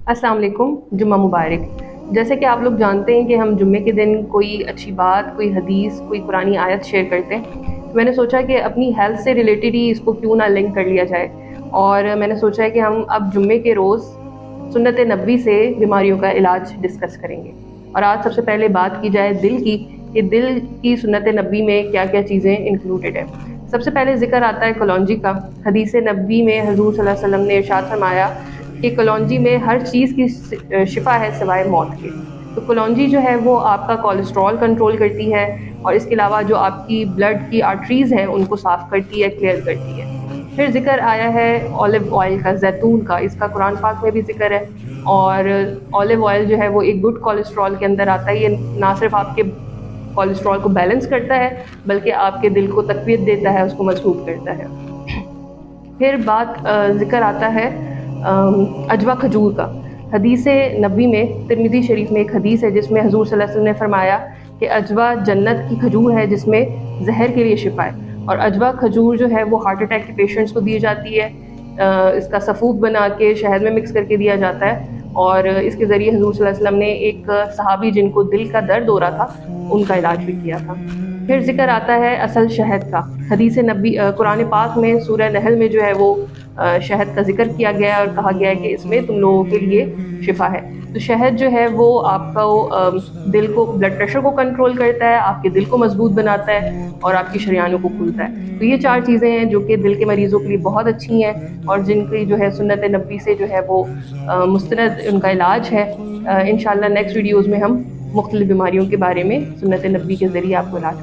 अस्सलाम वालेकुम, जुम्मा मुबारक। जैसे कि आप लोग जानते हैं कि हम जुम्मे के दिन कोई अच्छी बात, कोई हदीस, कोई कुरानी आयत शेयर करते हैं। तो मैंने सोचा कि अपनी हेल्थ से रिलेटेड ही इसको क्यों ना लिंक कर लिया जाए, और मैंने सोचा है कि हम अब जुम्मे के रोज़ सुन्नत नबवी से बीमारियों का इलाज डिस्कस करेंगे। और आज सबसे पहले बात की जाए दिल की, कि दिल की सुन्नत नबवी में क्या क्या चीज़ें इंक्लूडेड है। सबसे पहले ज़िक्र आता है कलौंजी का। हदीस नबवी में हजूर सल्लल्लाहु अलैहि वसल्लम ने इरशाद फरमाया कि कलौंजी में हर चीज़ की शिफा है सिवाय मौत के। तो कलौंजी जो है वो आपका कोलेस्ट्रॉल कंट्रोल करती है, और इसके अलावा जो आपकी ब्लड की आर्टरीज़ हैं उनको साफ़ करती है, क्लियर करती है। फिर ज़िक्र आया है ऑलिव ऑयल का, जैतून का। इसका कुरान पाक में भी ज़िक्र है। और ऑलिव ऑयल जो है वो एक गुड कोलेस्ट्रॉल के अंदर आता है। ये ना सिर्फ आपके कोलेस्ट्रॉल को बैलेंस करता है, बल्कि आपके दिल को तक़वियत देता है, उसको मजबूत करता है। फिर बात ज़िक्र आता है अजवा खजूर का। हदीस नबी में तिरमिज़ी शरीफ में एक हदीस है जिसमें हजूर सल्लल्लाहु अलैहि वसल्लम ने फरमाया कि अजवा जन्नत की खजूर है जिसमें जहर के लिए शिफा है। और अजवा खजूर जो है वो हार्ट अटैक के पेशेंट्स को दी जाती है। इसका सफ़ूद बना के शहद में मिक्स करके दिया जाता है, और इसके ज़रिए हजूर सल्लल्लाहु अलैहि वसल्लम ने एक सहाबी जिनको दिल का दर्द हो रहा था उनका इलाज भी किया था। फिर ज़िक्र आता है असल शहद का। हदीस नबी कुरान पाक में सूरह नहल में जो है वो शहद का ज़िक्र किया गया है और कहा गया है कि इसमें तुम लोगों के लिए शिफा है। तो शहद जो है वो आपका दिल को, ब्लड प्रेशर को कंट्रोल करता है, आपके दिल को मजबूत बनाता है और आपकी शरियानों को खुलता है। तो ये 4 चीज़ें हैं जो कि दिल के मरीज़ों के लिए बहुत अच्छी हैं, और जिनकी जो है सुन्नत नबी से जो है वो मुस्तनद उनका इलाज है। इंशाअल्लाह नेक्स्ट वीडियोज़ में हम मुख्तलिफ बीमारियों के बारे में सुन्नत नबी के ज़रिए आपको इलाज